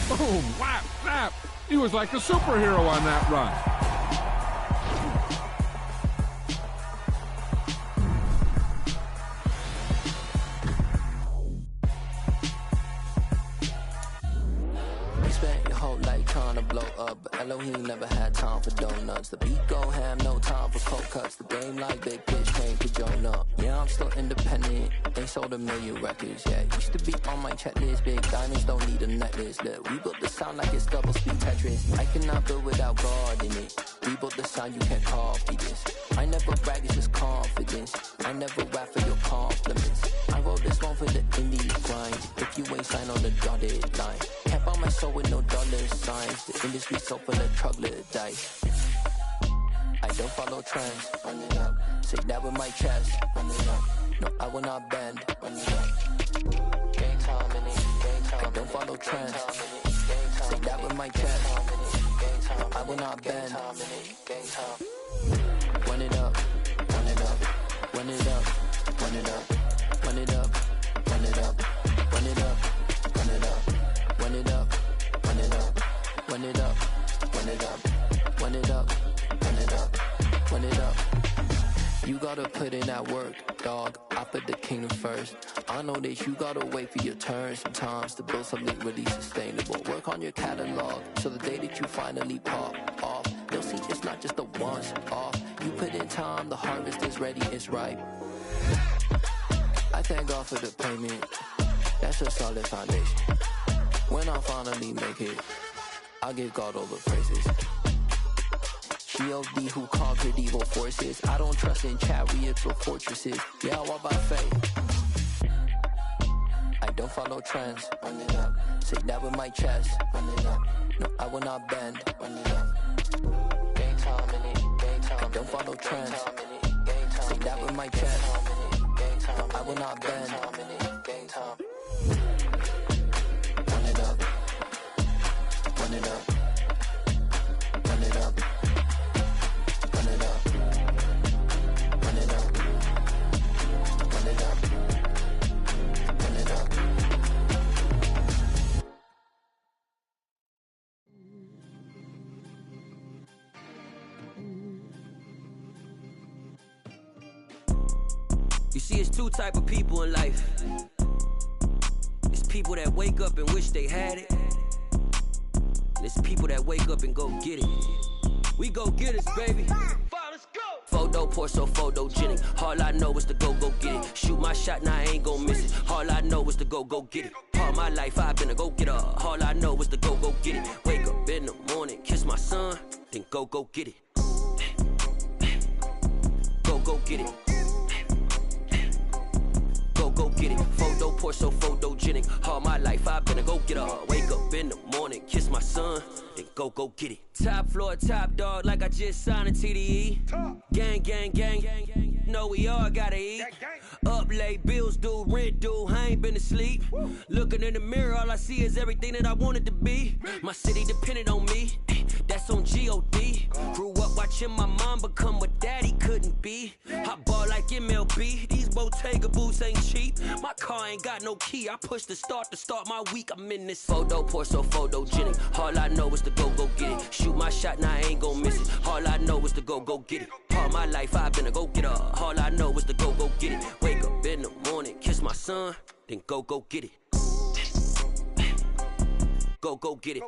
Boom, whap, snap. He was like a superhero on that run. Spent your whole life trying to blow up, but Elohim never had time for donuts. The beat go ham, no time for cold cuts. The game like big bitch came to Jonah. Yeah, I'm still independent. They sold 1 million records. Yeah, used to be on my checklist. Big diamonds don't need a necklace. Look, we built the sound like it's double speed Tetris. I cannot build without God in it. We built the sound, you can't copy this. I never brag, it's just confidence. I never rap for your compliments. I wrote this one for the indie grind. If you ain't signed on the dotted line, can't buy my soul with no dollar signs. The industry so full of troglodytes. I don't follow trends. Run it up. Say that with my chest. Run it up. No, I will not bend. Run it up. Game time in it. Game time. I don't follow trends. Say that with my chest. No, I will not bend. Game time. Run it up. Run it up. Run it up. Run it up. Run it up. Run it up. Run it up. Run it up. Run it up. Run it up. Run it up. Run it up. Run it up. Run it up. Run it up. You gotta put in that work, dog. I put the kingdom first. I know that you gotta wait for your turn sometimes to build something really sustainable. Work on your catalog, so the day that you finally pop off, you'll see it's not just a once off. You put in time, the harvest is ready, it's ripe. I thank God for the payment. That's a solid foundation. When I finally make it, I'll give God all the praises. G.O.D. who conquered evil forces. I don't trust in chariots or fortresses. Yeah, I walk by faith. I don't follow trends. Run it up. Say that with my chest. Run it up. No, I will not bend. Run it up. Game time in it. Game time. I don't follow trends. Say that with my chest. No, I will not bend. Game time. Run it up. Run it up. Run it up. Run it up. Run it up. Run it up. Run it up. You see, it's two type of people in life. It's people that wake up and wish they had it. And it's people that wake up and go get it. We go get it, baby. Let's go. Photo pour so photogenic. All I know is to go get it. Shoot my shot, now I ain't gon' miss it. All I know is to go get it. All my life I've been a go-getter. All I know is to go get it. Wake up in the morning, kiss my son, then go get it. Go get it. Go get it. Photo pour so photogenic. All my life I've been a go-getter. Wake up in the morning, kiss my son, then go get it. Top floor, top dog, like I just signed a TDE. Gang, gang, gang. No, we all gotta eat. Up late, bills due, rent due, I ain't been asleep. Looking in the mirror, all I see is everything that I wanted to be. My city depended on me, that's on G.O.D. Grew up watching my mom become what daddy couldn't be. I ball like MLB, these Bottega boots ain't cheap. My car ain't got no key, I push the start to start my week. I'm in this photo pour so photogenic. All I know is to go get it. Shoot my shot, now I ain't gon' miss it. All I know is to go get it. All my life I've been a go-getter. All I know is to go get it. Wake up in the morning, kiss my son, then go get it. Go get it.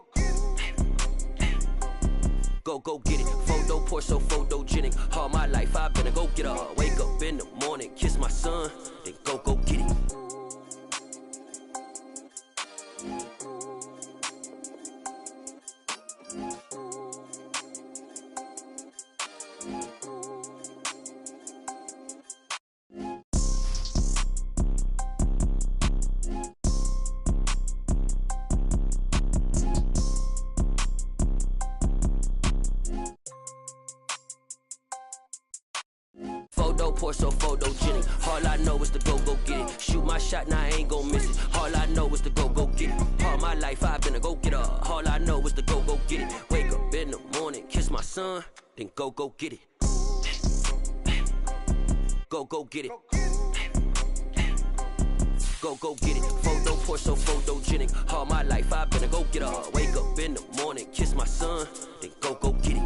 Go get it. Photo pour so photogenic. All my life I've been a go-getter. Wake up in the morning, kiss my son, then go get it. Photo pour so photogenic. All I know is to go get it. Shoot my shot, now I ain't gon' miss it. All I know is to go get it. All my life I've been a go-getter. All I know is to go get it. Wake up in the morning, kiss my son, then go get it. Go get it. Go get it. Photo Porsche so photogenic. All my life I've been a go-getter. Wake up in the morning, kiss my son, then go get it.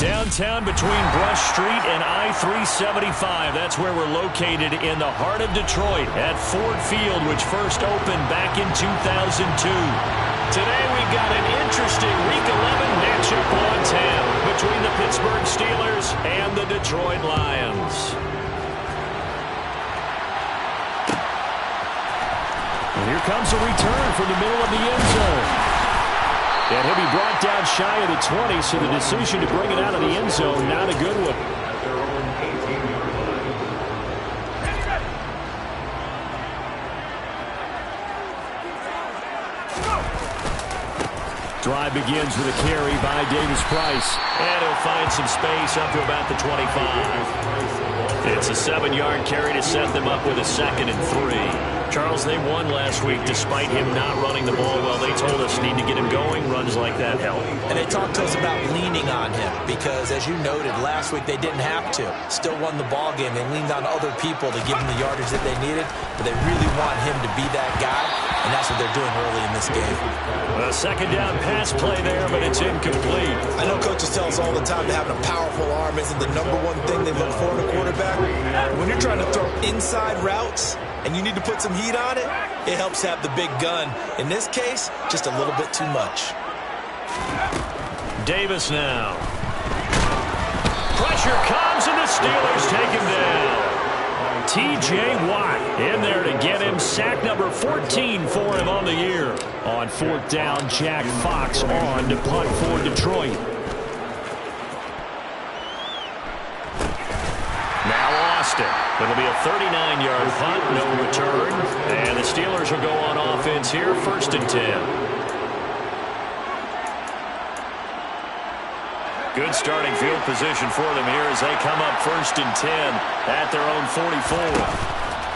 Downtown between Brush Street and I-375. That's where we're located in the heart of Detroit at Ford Field, which first opened back in 2002. Today we've got an interesting Week 11 matchup on tap between the Pittsburgh Steelers and the Detroit Lions. And here comes a return from the middle of the end zone. And he'll be brought down shy of the 20, so the decision to bring it out of the end zone, not a good one. Drive begins with a carry by Davis Price. And he'll find some space up to about the 25. It's a 7-yard carry to set them up with a 2nd and 3. Charles, they won last week despite him not running the ball well. They told us need to get him going. Runs like that help. And they talked to us about leaning on him because, as you noted, last week they didn't have to. Still won the ball game. They leaned on other people to give them the yardage that they needed, but they really want him to be that guy, and that's what they're doing early in this game. A 2nd down pass play there, but it's incomplete. I know coaches tell us all the time that having a powerful arm isn't the #1 thing they look for in a quarterback. When you're trying to throw inside routes and you need to put some heat on it, it helps have the big gun. In this case, just a little bit too much. Davis now. Pressure comes, and the Steelers take him down. T.J. Watt in there to get him. Sack number 14 for him on the year. On 4th down, Jack Fox on to punt for Detroit. Now Austin. It'll be a 39-yard punt, no return. And the Steelers will go on offense here, 1st and 10. Good starting field position for them here as they come up 1st and 10 at their own 44.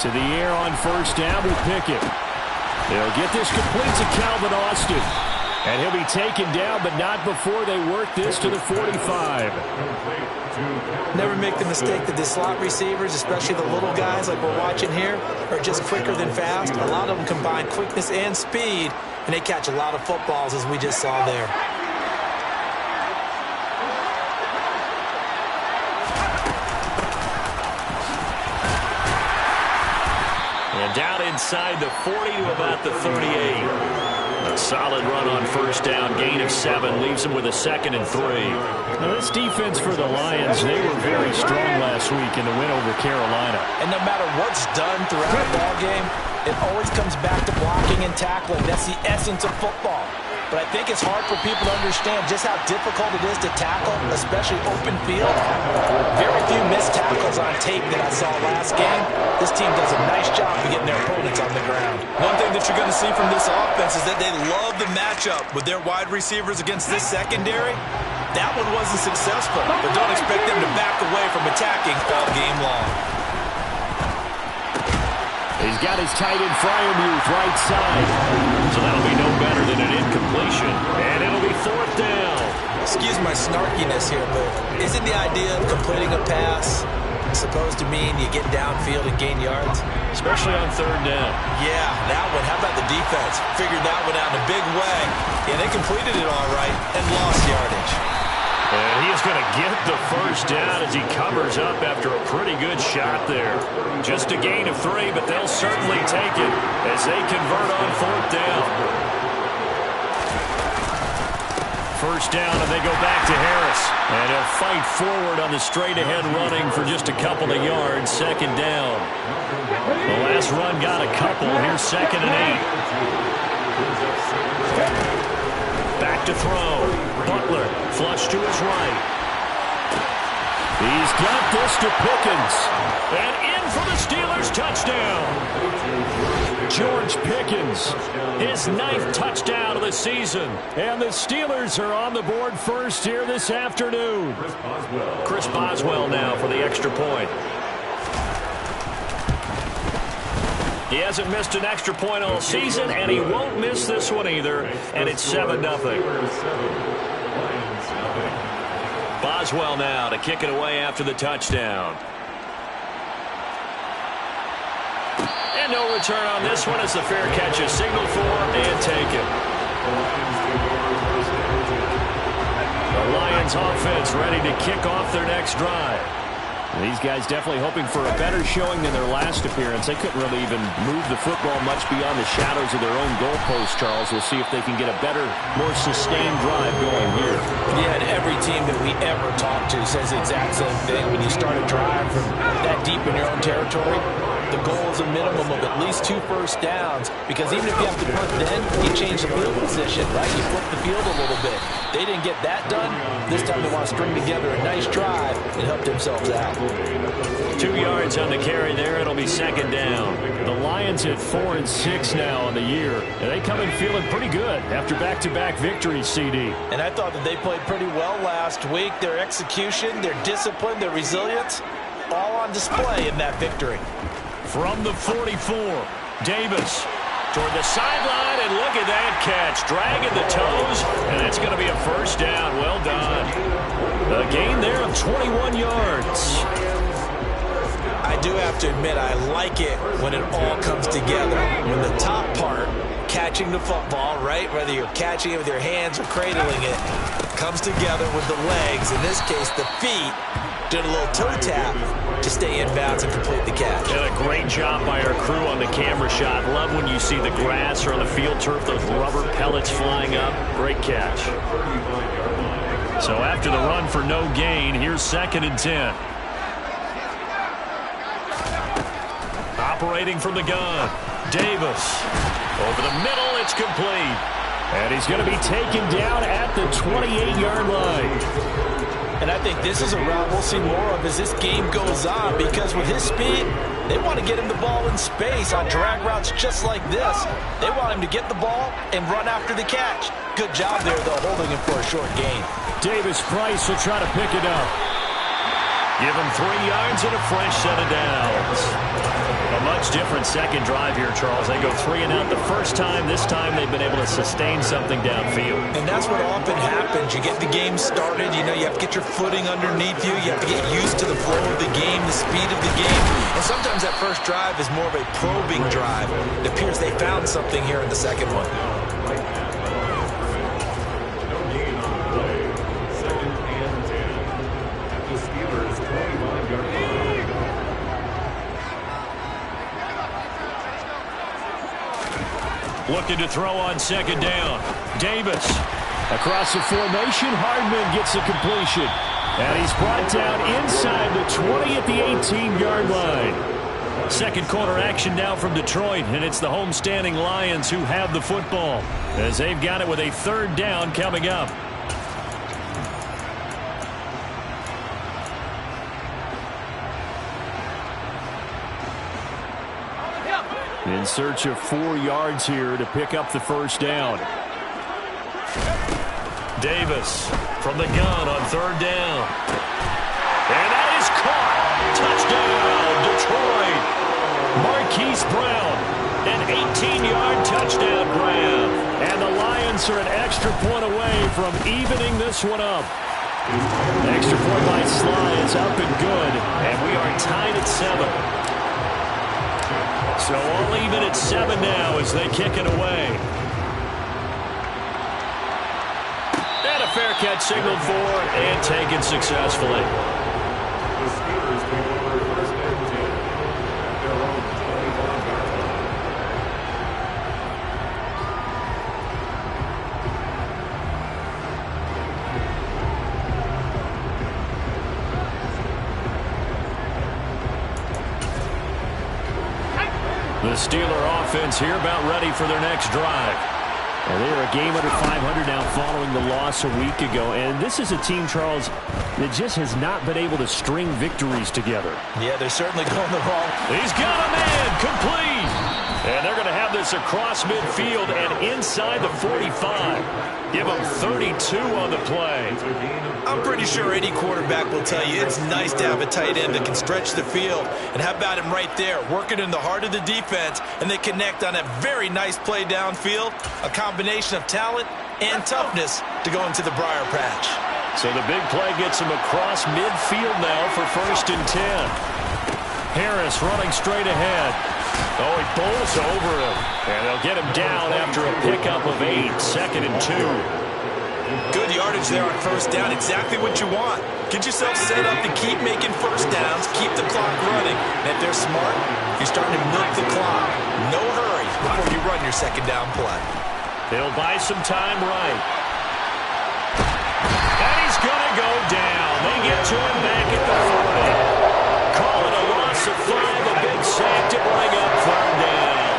To the air on 1st down with Pickett. They'll get this complete to Calvin Austin. And he'll be taken down, but not before they work this to the 45. Never make the mistake that the slot receivers, especially the little guys like we're watching here, are just quicker than fast. A lot of them combine quickness and speed, and they catch a lot of footballs, as we just saw there. And down inside the 40 to about the 38. A solid run on 1st down, gain of 7, leaves them with a 2nd and 3. Now this defense for the Lions, they were very strong last week in the win over Carolina. And no matter what's done throughout the ball game, it always comes back to blocking and tackling. That's the essence of football. But I think it's hard for people to understand just how difficult it is to tackle, especially open field. Very few missed tackles on tape that I saw last game. This team does a nice job of getting their opponents on the ground. One thing that you're going to see from this offense is that they love the matchup with their wide receivers against this secondary. That one wasn't successful, but don't expect them to back away from attacking all game long. He's got his tight end Fryermuth right side. So that'll be no better than an incompletion. And it'll be 4th down. Excuse my snarkiness here, but isn't the idea of completing a pass supposed to mean you get downfield and gain yards? Especially on 3rd down. Yeah, that one. How about the defense? Figured that one out in a big way. Yeah, they completed it all right and lost yardage. And he is going to get the 1st down as he covers up after a pretty good shot there. Just a gain of 3, but they'll certainly take it as they convert on 4th down. 1st down, and they go back to Harris. And he'll fight forward on the straight-ahead running for just a couple of yards. 2nd down. The last run got a couple. Here's 2nd and 8. Back to throw. Butler, flush to his right. He's got this to Pickens. And in for the Steelers touchdown. George Pickens, his 9th touchdown of the season. And the Steelers are on the board first here this afternoon. Chris Boswell now for the extra point. He hasn't missed an extra point all season, and he won't miss this one either, and it's 7-0. Boswell now to kick it away after the touchdown. And no return on this one as the fair catch is signaled for and taken. The Lions offense ready to kick off their next drive. These guys definitely hoping for a better showing than their last appearance. They couldn't really even move the football much beyond the shadows of their own goalpost, Charles. We'll see if they can get a better, more sustained drive going here. Yeah, and every team that we ever talk to says the exact same thing. When you start a drive from that deep in your own territory, the goal is a minimum of at least 2 first downs, because even if you have to punt then, you change the field position, right? You flip the field a little bit. They didn't get that done. This time they want to string together a nice drive and help themselves out. 2 yards on the carry there. It'll be second down. The Lions at 4-6 now on the year, and they come in feeling pretty good after back-to-back victories, CD. And I thought that they played pretty well last week. Their execution, their discipline, their resilience, all on display in that victory. From the 44, Davis toward the sideline, and look at that catch. Dragging the toes, and it's going to be a first down. Well done. A gain there of 21 yards. I do have to admit, I like it when it all comes together. When the top part, catching the football, right, whether you're catching it with your hands or cradling it, comes together with the legs. In this case, the feet. Did a little toe tap to stay in bounds and complete the catch. And a great job by our crew on the camera shot. Love when you see the grass or on the field turf, those rubber pellets flying up. Great catch. So after the run for no gain, here's 2nd and 10. Operating from the gun, Davis. Over the middle, it's complete. And he's going to be taken down at the 28-yard line. And I think this is a route we'll see more of as this game goes on, because with his speed, they want to get him the ball in space on drag routes just like this. They want him to get the ball and run after the catch. Good job there, though, holding him for a short gain. Davis Price will try to pick it up. Give him 3 yards and a fresh set of downs. A much different second drive here, Charles. They go 3 and out the first time. This time they've been able to sustain something downfield. And that's what often happens. You get the game started. You know, you have to get your footing underneath you. You have to get used to the flow of the game, the speed of the game. And sometimes that first drive is more of a probing drive. It appears they found something here in the second one. Looking to throw on 2nd down. Davis across the formation. Hardman gets the completion. And he's brought down inside the 20 at the 18-yard line. Second quarter action now from Detroit, and it's the homestanding Lions who have the football as they've got it with a 3rd down coming up. In search of 4 yards here to pick up the first down. Davis from the gun on 3rd down. And that is caught. Touchdown, Detroit. Marquise Brown, an 18-yard touchdown grab. And the Lions are an extra point away from evening this one up. The extra point by Sly is up and good, and we are tied at 7. So all even at 7 now as they kick it away. And a fair catch signaled for and taken successfully. The Steeler offense here about ready for their next drive. And they are a game under 500 now following the loss a week ago. And this is a team, Charles, that just has not been able to string victories together. Yeah, they're certainly going the wrong. He's got a man complete. And they're going to have this across midfield and inside the 45. Give them 32 on the play. I'm pretty sure any quarterback will tell you it's nice to have a tight end that can stretch the field. And how about him right there, working in the heart of the defense, and they connect on a very nice play downfield, a combination of talent and toughness to go into the briar patch. So the big play gets him across midfield now for 1st and 10. Harris running straight ahead. Oh, he bowls over him. And they'll get him down after a pickup of 8, 2nd and 2. Good yardage there on 1st down. Exactly what you want. Get yourself set up to keep making 1st downs, keep the clock running. And if they're smart, you're starting to milk the clock. No hurry before you run your 2nd down play. They'll buy some time right. And he's going to go down. They get to him back at the 40. Call it a loss of 5, a big sack to bring up 3rd down.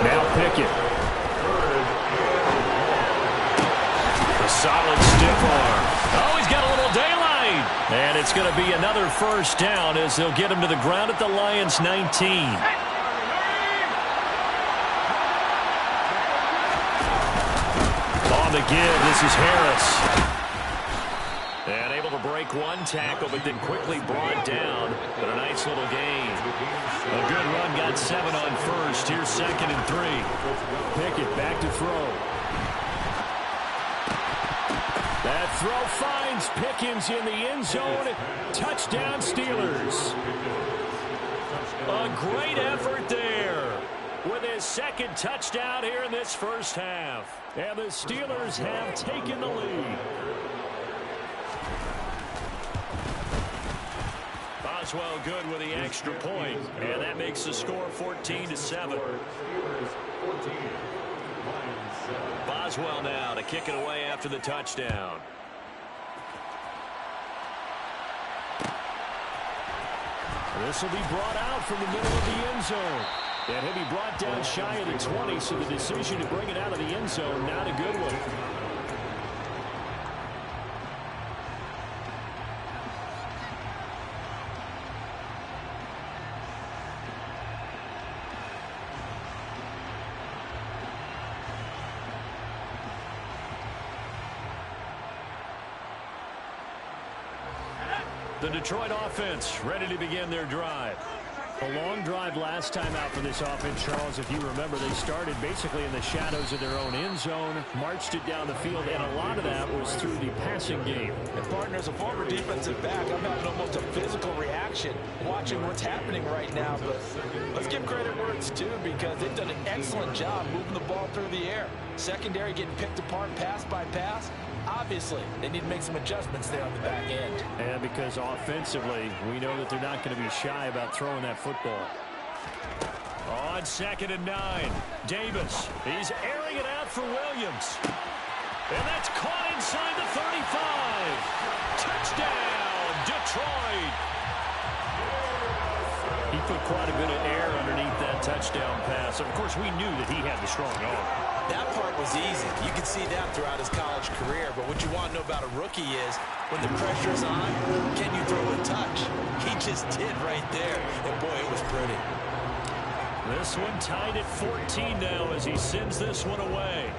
Now Pickett. A solid stiff arm. Oh, he's got a little daylight. And it's going to be another 1st down as they'll get him to the ground at the Lions' 19. On the give, this is Harris. And able to break one tackle, but then quickly brought down. But a nice little gain. A good run, got 7 on 1st. Here's 2nd and 3. Pickett back to throw. That throw finds Pickens in the end zone. Touchdown, Steelers. A great effort there with his 2nd touchdown here in this 1st half. And the Steelers have taken the lead. Boswell good with the extra point, and that makes the score 14-7. Boswell now to kick it away after the touchdown. This will be brought out from the middle of the end zone. And he'll be brought down shy of the 20, so the decision to bring it out of the end zone, not a good one. The Detroit offense ready to begin their drive. A long drive last time out for this offense, Charles. If you remember, they started basically in the shadows of their own end zone, marched it down the field, and a lot of that was through the passing game. And partner, as a former defensive back, I'm having almost a physical reaction watching what's happening right now. But let's give credit where it's due, because they've done an excellent job moving the ball through the air. Secondary getting picked apart pass by pass. Obviously, they need to make some adjustments there on the back end. And because offensively, we know that they're not going to be shy about throwing that football. On 2nd and 9, Davis. He's airing it out for Williams. And that's caught inside the 35. Touchdown, Detroit. He put quite a bit of air underneath that touchdown pass. Of course, we knew that he had the strong arm. That part was easy. You can see that throughout his college career. But what you want to know about a rookie is when the pressure's on, can you throw a touch? He just did right there. And, boy, it was pretty. This one tied at 14 now as he sends this one away.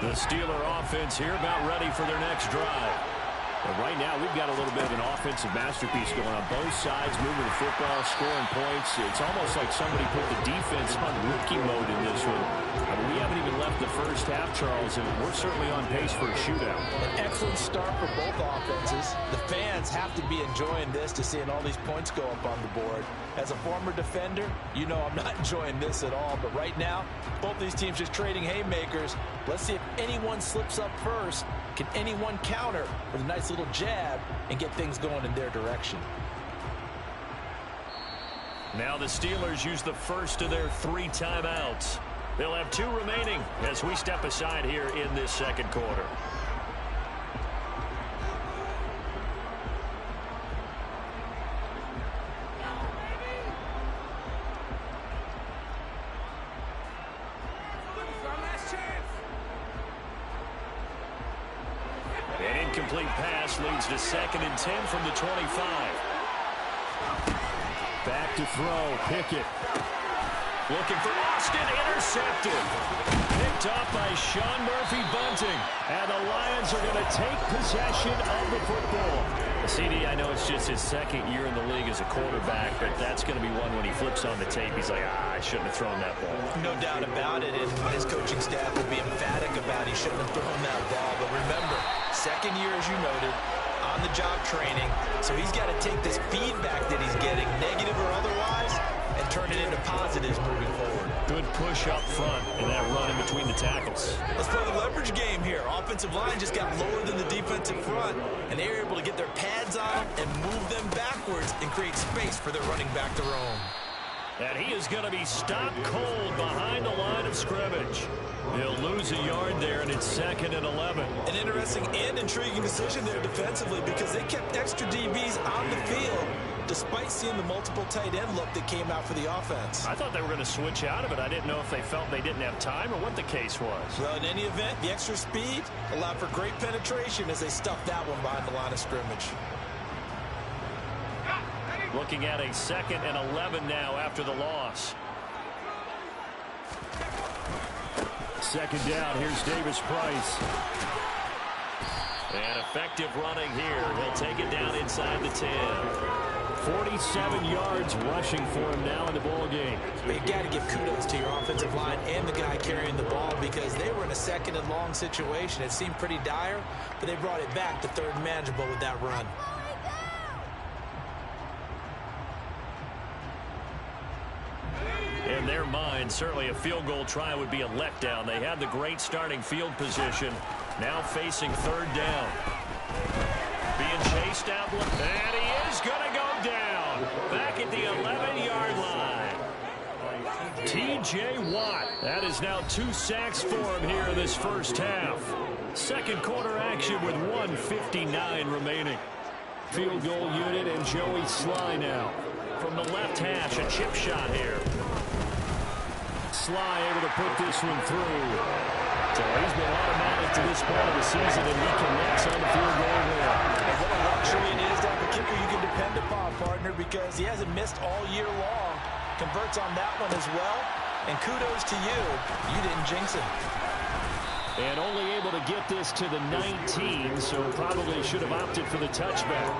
The Steeler offense here about ready for their next drive. And right now, we've got a little bit of an offensive masterpiece going on both sides, moving the football, scoring points. It's almost like somebody put the defense on rookie mode in this one. I mean, we haven't even left the 1st half, Charles, and we're certainly on pace for a shootout. An excellent start for both offenses. The fans have to be enjoying this to seeing all these points go up on the board. As a former defender, you know I'm not enjoying this at all. But right now, both these teams just trading haymakers. Let's see if anyone slips up first. Can anyone counter with a nice little jab and get things going in their direction? Now the Steelers use the first of their 3 timeouts. They'll have 2 remaining as we step aside here in this second quarter. An incomplete pass leads to 2nd and 10 from the 25. Back to throw. Pickett. Looking for Austin, intercepted. Picked up by Sean Murphy-Bunting. And the Lions are going to take possession of the football. CD, I know it's just his 2nd year in the league as a quarterback, but that's going to be one when he flips on the tape. He's like, I shouldn't have thrown that ball. No doubt about it, and his coaching staff will be emphatic about he shouldn't have thrown that ball. But remember, 2nd year, as you noted, on-the-job training, so he's got to take this feedback that he's getting, negative or otherwise, and turn it into positives moving forward. Good push up front in that run in between the tackles. Let's play the leverage game here. Offensive line just got lower than the defensive front, and they were able to get their pads on them and move them backwards and create space for their running back to roam. And he is going to be stopped cold behind the line of scrimmage. He'll lose a yard there, and it's 2nd and 11. An interesting and intriguing decision there defensively because they kept extra DBs on the field despite seeing the multiple tight end look that came out for the offense. I thought they were going to switch out of it. I didn't know if they felt they didn't have time or what the case was. Well, in any event, the extra speed allowed for great penetration as they stuffed that one behind the line of scrimmage. Looking at a 2nd and 11 now after the loss. 2nd down, here's Davis Price. And effective running here. He'll take it down inside the 10. 47 yards rushing for him now in the ball game. But you got to give kudos to your offensive line and the guy carrying the ball because they were in a 2nd and long situation. It seemed pretty dire, but they brought it back to 3rd and manageable with that run. In their mind, certainly a field goal try would be a letdown. They had the great starting field position. Now facing 3rd down. Being chased out. And he is going to go down. Back at the 11-yard line. T.J. Watt. That is now 2 sacks for him here in this first half. Second quarter action with 1:59 remaining. Field goal unit and Joey Sly now. From the left hash, a chip shot here. Sly able to put this one through. So he's been automatic to this part of the season, and he connects on the field goal there. And what a luxury it is to have a kicker you can depend upon, partner, because he hasn't missed all year long. Converts on that one as well. And kudos to you. You didn't jinx him. And only able to get this to the 19, so probably should have opted for the touchback.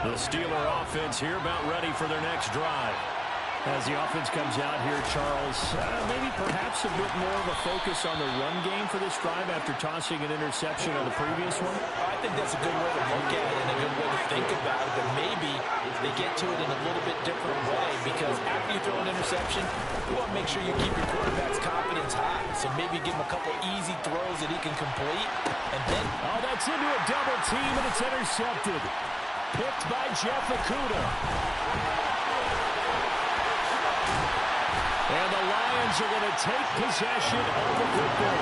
The Steeler offense here about ready for their next drive. As the offense comes out here, Charles, maybe perhaps a bit more of a focus on the run game for this drive after tossing an interception on the previous one? I think that's a good way to look at it and a good way to think about it, but maybe they get to it in a little bit different way because after you throw an interception, you want to make sure you keep your quarterback's confidence high. So maybe give him a couple easy throws that he can complete, and then... Oh, that's into a double team, and it's intercepted. Picked by Jeff Okudah. And the Lions are going to take possession of the football.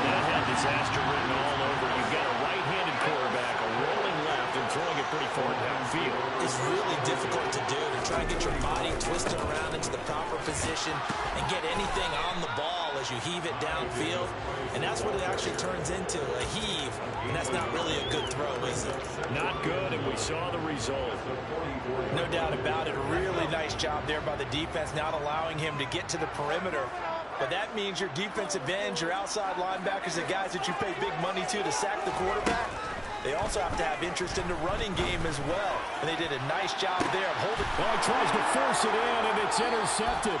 That had disaster written all over. You've got a right-handed quarterback, a rolling left, and throwing it pretty far downfield. It's really difficult to do, to try and get your body twisted around into the proper position and get anything on the ball as you heave it downfield. And that's what it actually turns into, a heave. And that's not really a good throw, is it? Not good, and we saw the result. No doubt about it. A really nice job there by the defense, not allowing him to get to the perimeter. But that means your defensive ends, your outside linebackers, the guys that you pay big money to sack the quarterback, they also have to have interest in the running game as well. And they did a nice job there of holding. Well, he tries to force it in, and it's intercepted.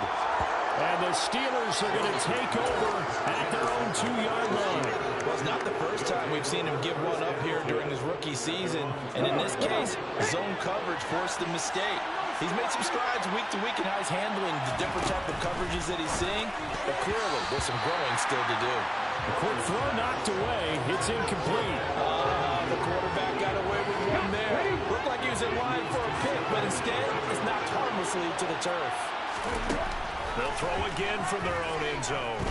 And the Steelers are going to take over at their own 2-yard line. Well, it's not the first time we've seen him give one up here during his rookie season. And in this case, zone coverage forced the mistake. He's made some strides week to week in how he's handling the different type of coverages that he's seeing. But clearly, there's some growing still to do. The quick throw knocked away. It's incomplete. the quarterback got away with one there. Looked like he was in line for a pick, but instead, it's knocked harmlessly to the turf. They'll throw again from their own end zone.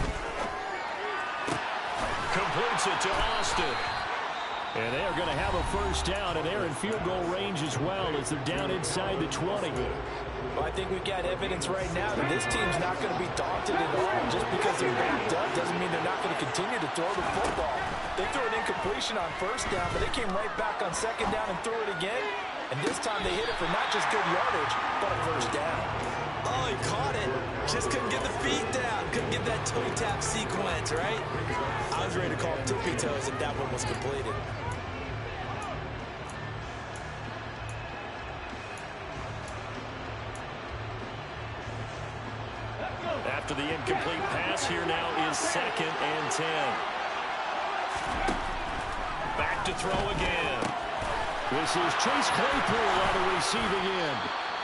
Completes it to Austin. And they are going to have a first down, and they're in field goal range as well as they're down inside the 20. Well, I think we've got evidence right now that this team's not going to be daunted at all. Just because they're backed up doesn't mean they're not going to continue to throw the football. They threw an incompletion on first down, but they came right back on second down and threw it again. And this time they hit it for not just good yardage, but a first down. Oh, he caught it. Just couldn't get the feet down. Couldn't get that toe tap sequence, right? I was ready to call tippy toes if that one was completed. After the incomplete pass, here now is 2nd and 10. Back to throw again. This is Chase Claypool on the receiving end.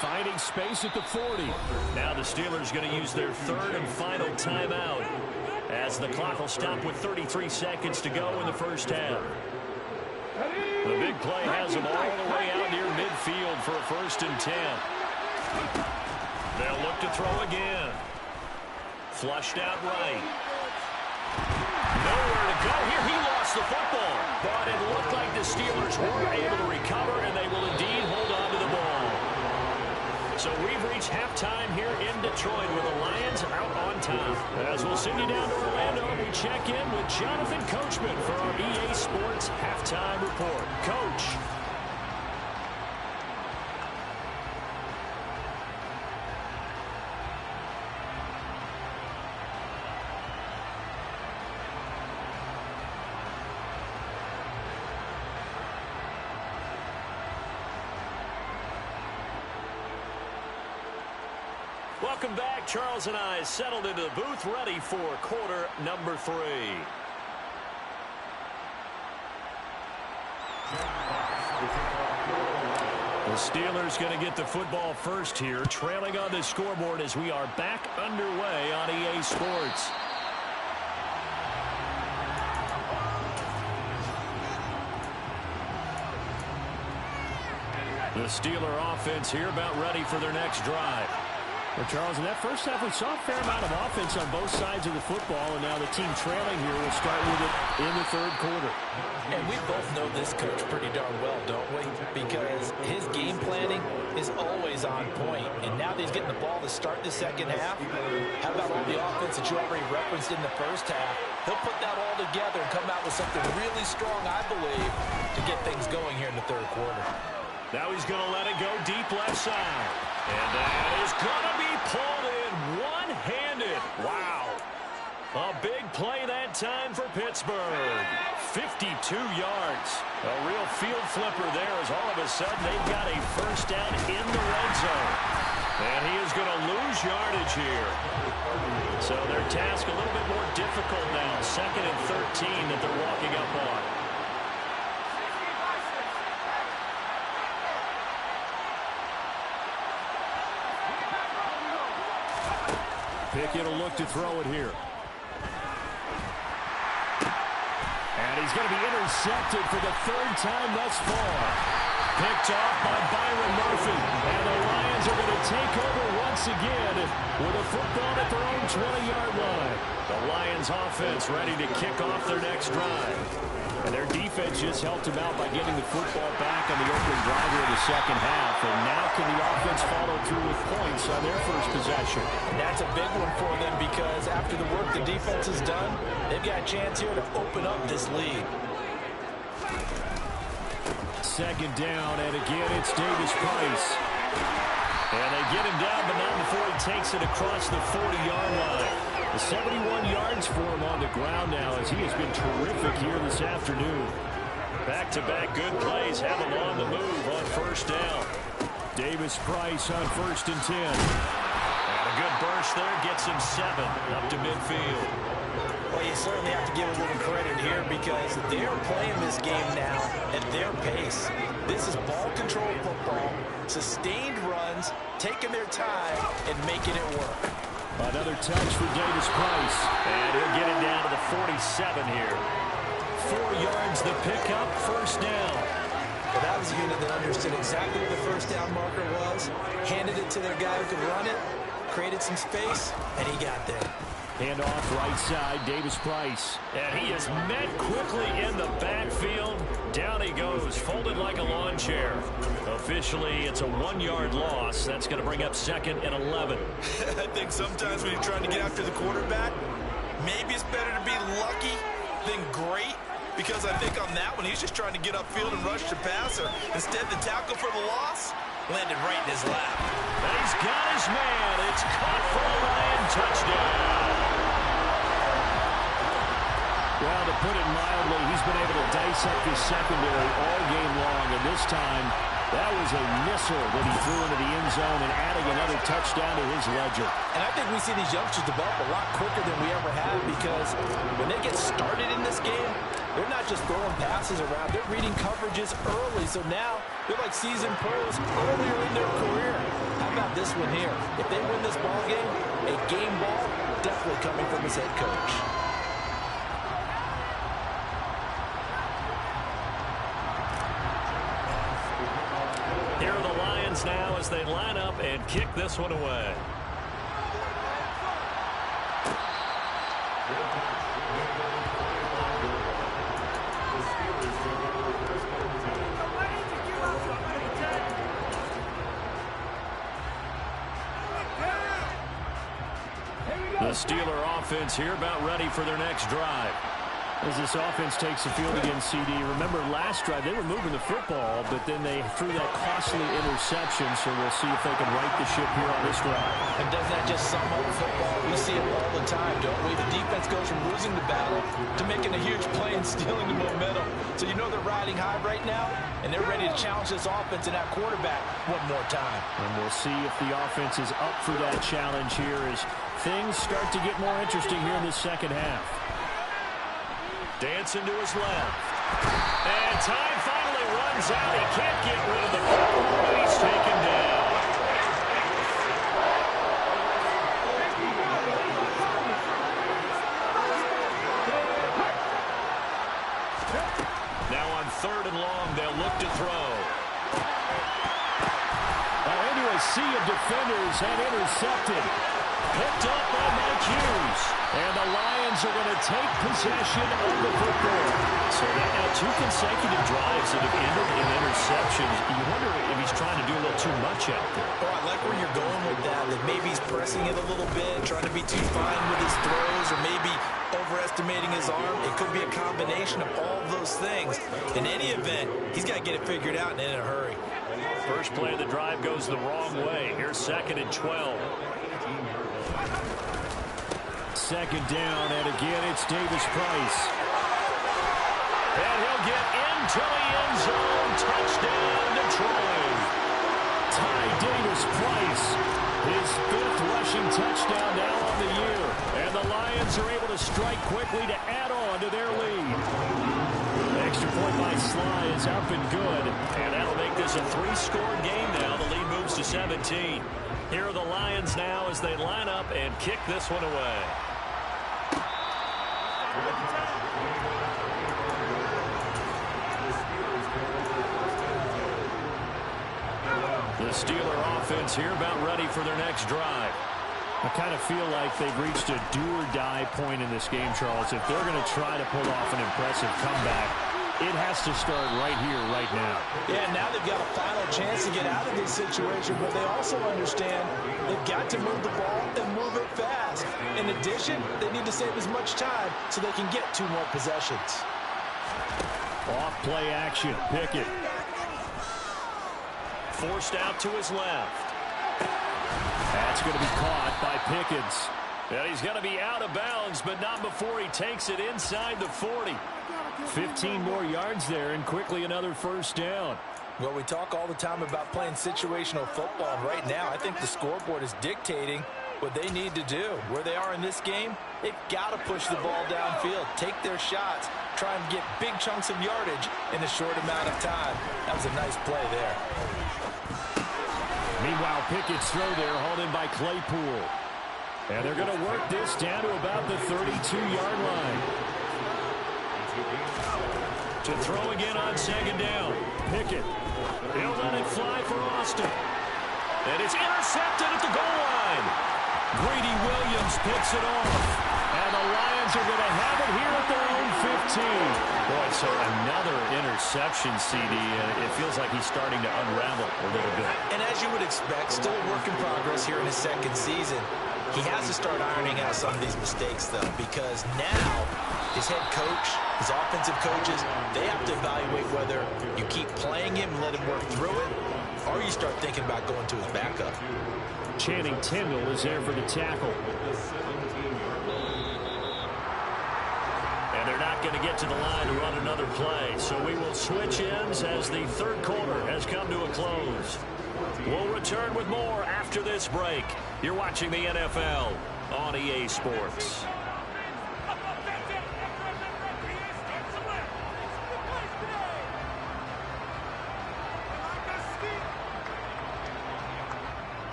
Finding space at the 40. Now the Steelers going to use their 3rd and final timeout as the clock will stop with 33 seconds to go in the first half. The big play has them all the way out near midfield for a 1st and 10. They'll look to throw again. Flushed out right. Nowhere to go here. He lost the football. But it looked like the Steelers were able to recover, and they will indeed hold on to the ball. So we've reached halftime here in Detroit with the Lions out on top. As we'll send you down to Orlando, we check in with Jonathan Coachman for our EA Sports Halftime Report. Coach. Welcome back. Charles and I settled into the booth, ready for quarter number 3. The Steelers going to get the football first here, trailing on the scoreboard as we are back underway on EA Sports. The Steeler offense here about ready for their next drive. Well, Charles, in that first half, we saw a fair amount of offense on both sides of the football, and now the team trailing here will start with it in the 3rd quarter. And we both know this coach pretty darn well, don't we? Because his game planning is always on point. And now that he's getting the ball to start the second half, how about all the offense that you already referenced in the first half? He'll put that all together and come out with something really strong, I believe, to get things going here in the 3rd quarter. Now he's going to let it go deep left side. And that is going to be pulled in one-handed. Wow. A big play that time for Pittsburgh. 52 yards. A real field flipper there as all of a sudden they've got a first down in the red zone. And he is going to lose yardage here. So their task a little bit more difficult now. 2nd and 13 that they're walking up on. Pickett will look to throw it here. And he's going to be intercepted for the 3rd time thus far. Picked off by Byron Murphy. And the Lions are going to take over once again with a football at their own 20-yard line. The Lions offense ready to kick off their next drive. And their defense just helped them out by getting the football back on the opening drive here in the second half. And now can the offense follow through with points on their first possession? And that's a big one for them because after the work the defense has done, they've got a chance here to open up this lead. 2nd down, and again it's Davis Price. And they get him down, but not before he takes it across the 40-yard line. 71 yards for him on the ground now as he has been terrific here this afternoon. Back-to-back good plays have him on the move on first down. Davis Price on 1st and 10. And a good burst there gets him 7 up to midfield. Well, you certainly have to give a little credit here because they're playing this game now at their pace. This is ball control football, sustained runs, taking their time, and making it work. Another touch for Davis Price. And he'll get it down to the 47 here. 4 yards the pickup, first down. Well, that was a unit that understood exactly where the first down marker was, handed it to their guy who could run it, created some space, and he got there. Hand off right side, Davis-Price. And he is met quickly in the backfield. Down he goes, folded like a lawn chair. Officially, it's a 1-yard loss. That's going to bring up 2nd and 11. I think sometimes when you're trying to get after the quarterback, maybe it's better to be lucky than great. Because I think on that one, he's just trying to get upfield and rush the passer. Instead, the tackle for the loss landed right in his lap. And he's got his man. It's caught for a Lion touchdown. Well, to put it mildly, he's been able to dissect his secondary all game long. And this time, that was a missile that he threw into the end zone and adding another touchdown to his ledger. And I think we see these youngsters develop a lot quicker than we ever have because when they get started in this game, they're not just throwing passes around. They're reading coverages early. So now they're like seasoned pros earlier in their career. How about this one here? If they win this ball game, a game ball definitely coming from his head coach. Here are the Lions now as they line up and kick this one away. The Steeler offense here about ready for their next drive. As this offense takes the field against CD, remember last drive they were moving the football, but then they threw that costly interception, so we'll see if they can right the ship here on this drive. And doesn't that just sum up football? We see it all the time, don't we? The defense goes from losing the battle to making a huge play and stealing the momentum. So you know they're riding high right now, and they're ready to challenge this offense and that quarterback one more time. And we'll see if the offense is up for that challenge here as things start to get more interesting here in the second half. Dancing to his left. And time finally runs out. He can't get rid of the football, but he's taken down. Now on 3rd and long, they'll look to throw. Into a sea of defenders and intercepted. Picked up by Mike Hughes. And the Lions are going to take possession of the football. So now 2 consecutive drives that have ended in interceptions. You wonder if he's trying to do a little too much out there. Oh, I like where you're going with that. That maybe he's pressing it a little bit, trying to be too fine with his throws, or maybe overestimating his arm. It could be a combination of all of those things. In any event, he's got to get it figured out and in a hurry. First play of the drive goes the wrong way. Here's 2nd and 12. 2nd down, and again it's Davis-Price. And he'll get into the end zone. Touchdown, Detroit. Ty Davis-Price, his 5th rushing touchdown now on the year. And the Lions are able to strike quickly to add on to their lead. Extra point by Sly is up and good. And that'll make this a 3-score game now. The lead moves to 17. Here are the Lions now as they line up and kick this one away. The Steeler offense here about ready for their next drive. I kind of feel like they've reached a do-or-die point in this game, Charles. If they're going to try to pull off an impressive comeback, it has to start right here, right now. Yeah, now they've got a final chance to get out of this situation, but they also understand they've got to move the ball and move it fast. In addition, they need to save as much time so they can get 2 more possessions. Off play action, Pickett. Forced out to his left. That's going to be caught by Pickens. And he's going to be out of bounds, but not before he takes it inside the 40. 15 more yards there, and quickly another first down. Well, we talk all the time about playing situational football. Right now, I think the scoreboard is dictating what they need to do. Where they are in this game, they've got to push the ball downfield, take their shots, try and get big chunks of yardage in a short amount of time. That was a nice play there. Meanwhile, Pickett's throw there hauled in by Claypool. And they're going to work this down to about the 32-yard line. To throw again on second down. Pickett. He'll let it fly for Austin. And it's intercepted at the goal line. Greedy Williams picks it off. And the Lions are going to have it here at their own 15. Boy, so another interception, CD, and it feels like he's starting to unravel a little bit. And as you would expect, still a work in progress here in his second season. He has to start ironing out some of these mistakes, though, because now his head coach, his offensive coaches, they have to evaluate whether you keep playing him and let him work through it, or you start thinking about going to his backup. Channing Tindall is there for the tackle. And they're not going to get to the line to run another play, so we will switch ends as the third quarter has come to a close. We'll return with more after this break. You're watching the NFL on EA Sports.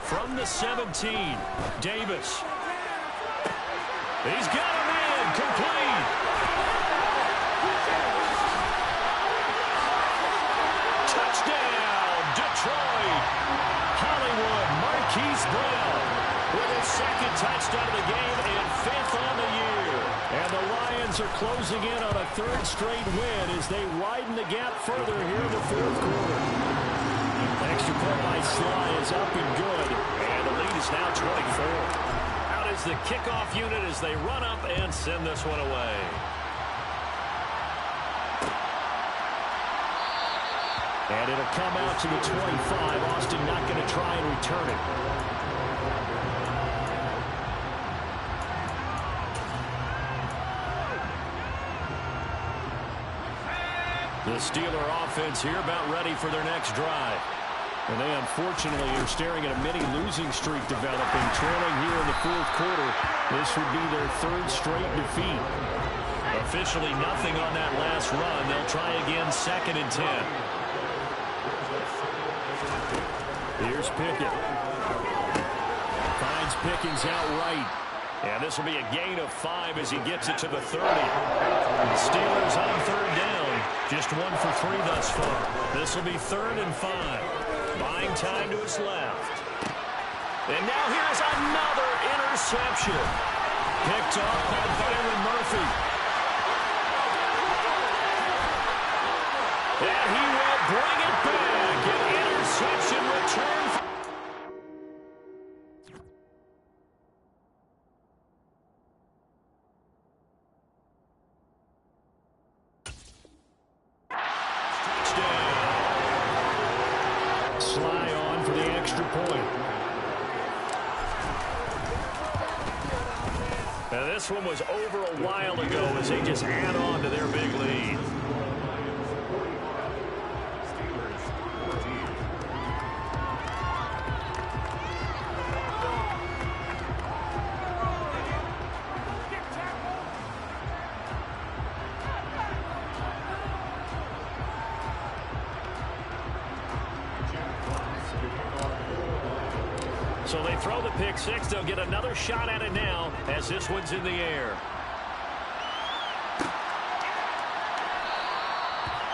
From the 17, Davis. He's got him in, complete. Touchdown, Detroit. Hollywood Marquise Brown with his second touchdown of the game and fifth on the year. And the Lions are closing in on a third straight win as they widen the gap further here in the fourth quarter. Extra point by Sly is up and good. And the lead is now 24. Out is the kickoff unit as they run up and send this one away. And it'll come out to the 25. Austin not going to try and return it. The Steeler offense here about ready for their next drive. And they unfortunately are staring at a mini losing streak developing, trailing here in the fourth quarter. This would be their third straight defeat. Officially nothing on that last run. They'll try again, 2nd and 10. Here's Pickett. Finds Pickens outright. And this will be a gain of 5 as he gets it to the 30. The Steelers on third down. Just 1 for 3 thus far. This will be 3rd and 5. Buying time to his left. And now here's another interception. Picked off by Byron Murphy. And he will bring it back. An interception return. Sly on for the extra point. Now this one was over a while ago as they just add on to their big lead. So they throw the pick six. They'll get another shot at it now as this one's in the air.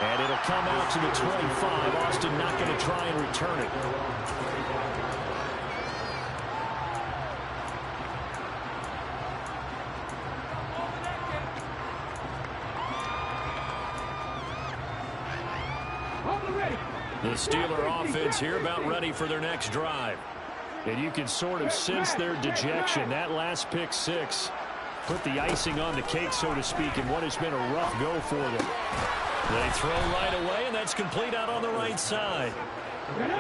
And it'll come out to the 25. Austin not going to try and return it. The Steeler offense here about ready for their next drive. And you can sort of sense their dejection. That last pick six put the icing on the cake, so to speak, in what has been a rough go for them. They throw right away, and that's complete out on the right side.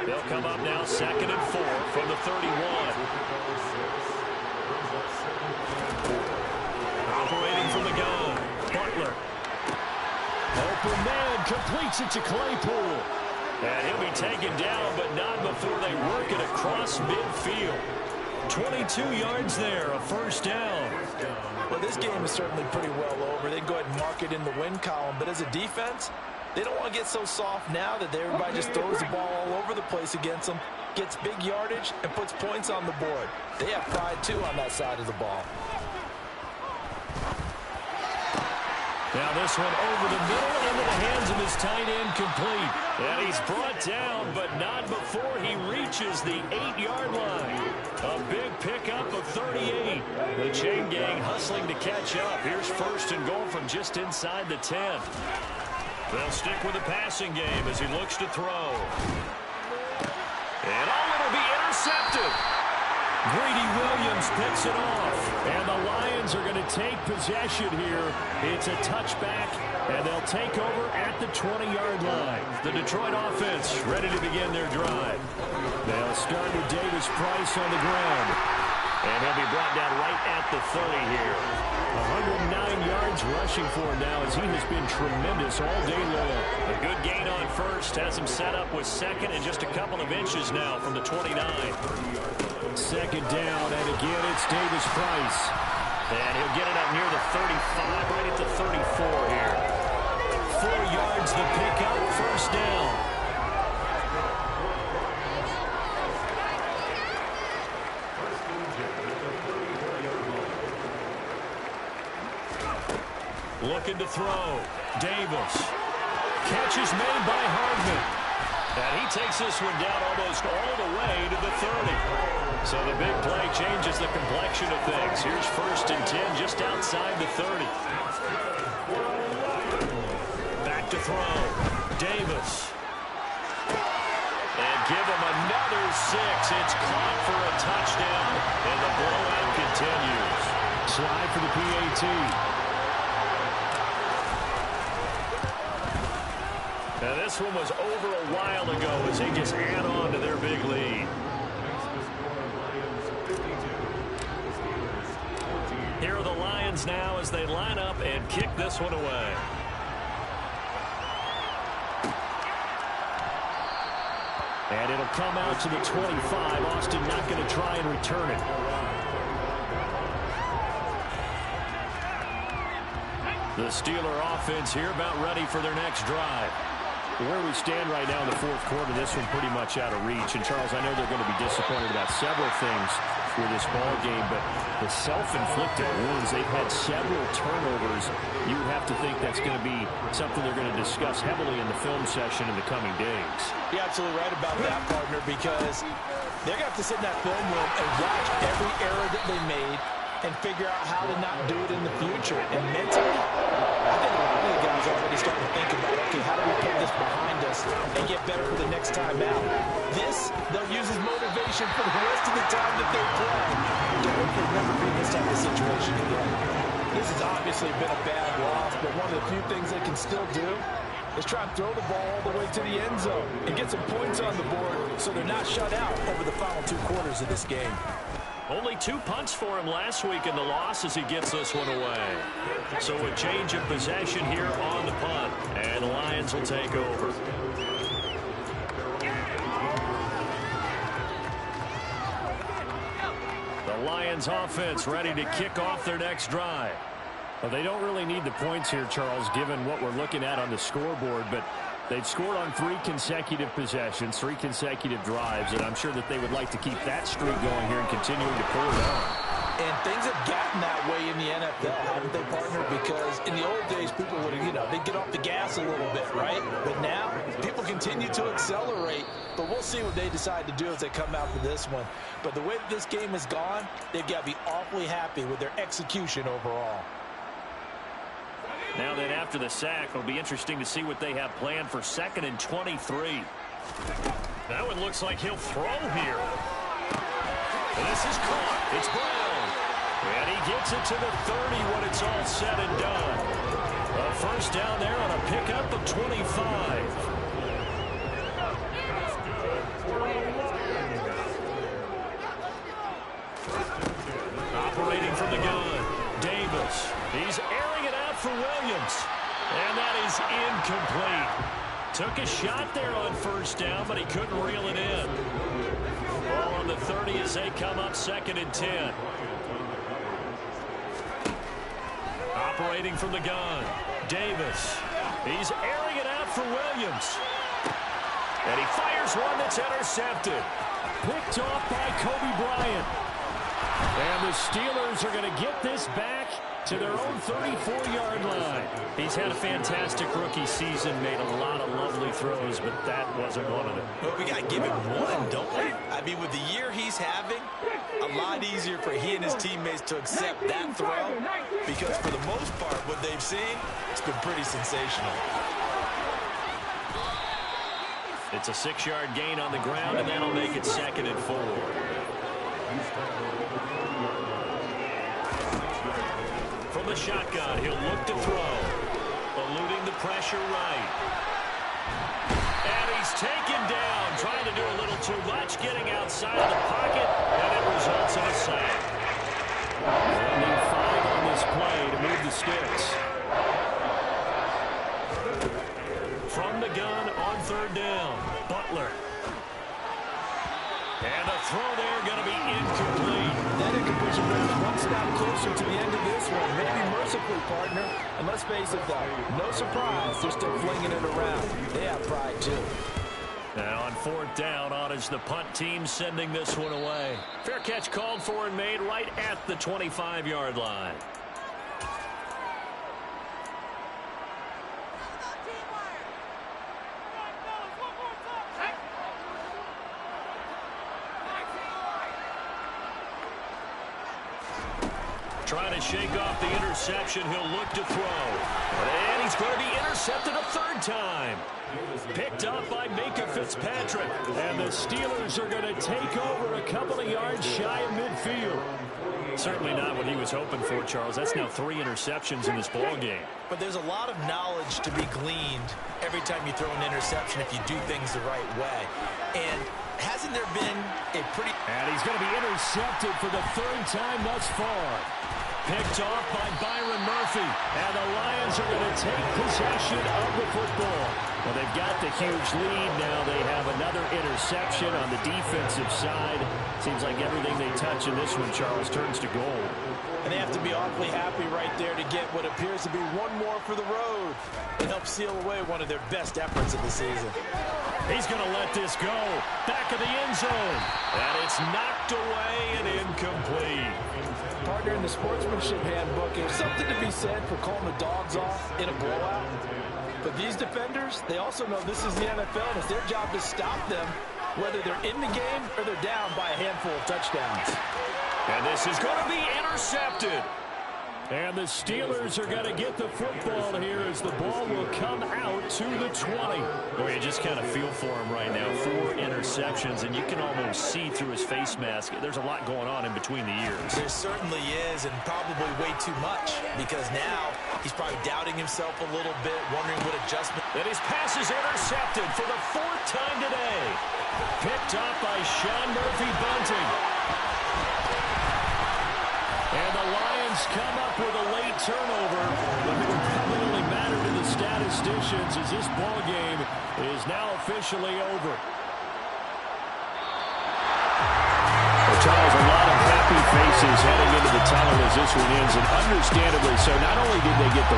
They'll come up now 2nd and 4 from the 31. Operating from the gun, Butler. Open man completes it to Claypool. And he'll be taken down, but not before they work it across midfield. 22 yards there, a first down. Well, this game is certainly pretty well over. They go ahead and mark it in the win column, but as a defense, They don't want to get so soft now that everybody just throws the ball all over the place against them, gets big yardage, and puts points on the board. They have pride, too, on that side of the ball. Now this one over the middle into the hands of his tight end, complete. And he's brought down, but not before he reaches the 8-yard line. A big pickup of 38. The chain gang hustling to catch up. Here's first and goal from just inside the 10. They'll stick with the passing game as he looks to throw. And it'll be intercepted. Greedy Williams picks it off, and the Lions are going to take possession here. It's a touchback, and they'll take over at the 20-yard line. The Detroit offense ready to begin their drive. They'll start with Davis Price on the ground, and he'll be brought down right at the 30 here. 109 yards rushing for him now as he has been tremendous all day long. A good gain on first has him set up with second and just a couple of inches now from the 29. Second down, and again it's Davis Price. And he'll get it up near the 35, right at the 34 here. 4 yards the pickup, first down. Looking to throw. Davis. Catch is made by Hardman. And he takes this one down almost all the way to the 30. So the big play changes the complexion of things. Here's first and 10 just outside the 30. Back to throw. Davis. And give him another 6. It's caught for a touchdown. And the blowout continues. Slide for the PAT. Now this one was over a while ago as they just add on to their big lead. Here are the Lions now as they line up and kick this one away. And it'll come out to the 25. Austin not going to try and return it. The Steeler offense here about ready for their next drive. Where we stand right now in the fourth quarter, this one pretty much out of reach. And, Charles, I know they're going to be disappointed about several things with this ball game, but the self-inflicted wounds, they've had several turnovers. You would have to think that's going to be something they're going to discuss heavily in the film session in the coming days. You're absolutely right about that, partner, because they're going to have to sit in that film room and watch every error that they made and figure out how to not do it in the future. And mentally, I think a lot of the guys are already starting to think about, okay, how do we put this behind us and get better for the next time out? This, they'll use as motivation for the rest of the time that they play. They'll never be in this type of situation again. This has obviously been a bad loss, but one of the few things they can still do is try and throw the ball all the way to the end zone and get some points on the board so they're not shut out over the final 2 quarters of this game. Only 2 punts for him last week in the loss as he gets this one away. So a change of possession here on the punt. And the Lions will take over. The Lions offense ready to kick off their next drive. Well, they don't really need the points here, Charles, given what we're looking at on the scoreboard, but they've scored on 3 consecutive possessions, 3 consecutive drives, and I'm sure that they would like to keep that streak going here and continuing to pull it on. And things have gotten that way in the NFL, haven't they, partner? Because in the old days, people would, they'd get off the gas a little bit, right? But now, people continue to accelerate, but we'll see what they decide to do as they come out for this one. But the way that this game has gone, they've got to be awfully happy with their execution overall. Now then, after the sack, it'll be interesting to see what they have planned for 2nd and 23. That one looks like he'll throw here. And this is caught. It's Brown. And he gets it to the 30 when it's all said and done. A first down there on a pickup of 25. Operating from the gun, Davis. He's airing it out for Williams. And that is incomplete. Took a shot there on first down, but he couldn't reel it in. Ball on the 30 as they come up 2nd and 10. Operating from the gun, Davis. He's airing it out for Williams. And he fires one that's intercepted. Picked off by Kobe Bryant. And the Steelers are going to get this back to their own 34-yard line. He's had a fantastic rookie season, made a lot of lovely throws, but that wasn't one of them. Well, we got to give him one, don't we? I mean, with the year he's having, a lot easier for he and his teammates to accept that throw, because for the most part, what they've seen, it's been pretty sensational. It's a 6-yard gain on the ground, and that'll make it 2nd and 4. From the shotgun, he'll look to throw. Eluding the pressure right. And he's taken down, trying to do a little too much, getting outside of the pocket, and it results in a sack. They'll need 5 on this play to move the sticks. From the gun on 3rd down, Butler. And a throw there going to be incomplete. That incompletion brings us one step closer to the end of this one. Maybe mercifully, partner. And let's face it, though, no surprise, they're still flinging it around. They have pride, too. Now on 4th down, on is the punt team sending this one away. Fair catch called for and made right at the 25-yard line. Trying to shake off the interception. He'll look to throw. And he's going to be intercepted a 3rd time. Picked up by Minka Fitzpatrick. And the Steelers are going to take over a couple of yards shy of midfield. Certainly not what he was hoping for, Charles. That's now 3 interceptions in this ball game. But there's a lot of knowledge to be gleaned every time you throw an interception if you do things the right way. And hasn't there been a pretty... And he's going to be intercepted for the 3rd time thus far. Picked off by Byron Murphy. And the Lions are going to take possession of the football. Well, they've got the huge lead now. They have another interception on the defensive side. Seems like everything they touch in this one, Charles, turns to gold. And they have to be awfully happy right there to get what appears to be one more for the road. It helps seal away one of their best efforts of the season. He's going to let this go. Back of the end zone. And it's knocked away and incomplete. Partner, in the sportsmanship handbook, there's something to be said for calling the dogs off in a blowout. But these defenders, they also know this is the NFL, and it's their job to stop them, whether they're in the game or they're down by a handful of touchdowns. And this is going to be intercepted. And the Steelers are going to get the football here as the ball will come out to the 20. Boy, you just kind of feel for him right now. 4 interceptions, and you can almost see through his face mask. There's a lot going on in between the ears. There certainly is, and probably way too much, because now he's probably doubting himself a little bit, wondering what adjustment. And his pass is intercepted for the 4th time today. Picked up by Sean Murphy-Bunting. And the Lions come up with a late turnover, but it will probably only matter to the statisticians as this ball game is now officially over. Well, Charles, a lot of happy faces heading into the tunnel as this one ends, and understandably so. Not only did they get the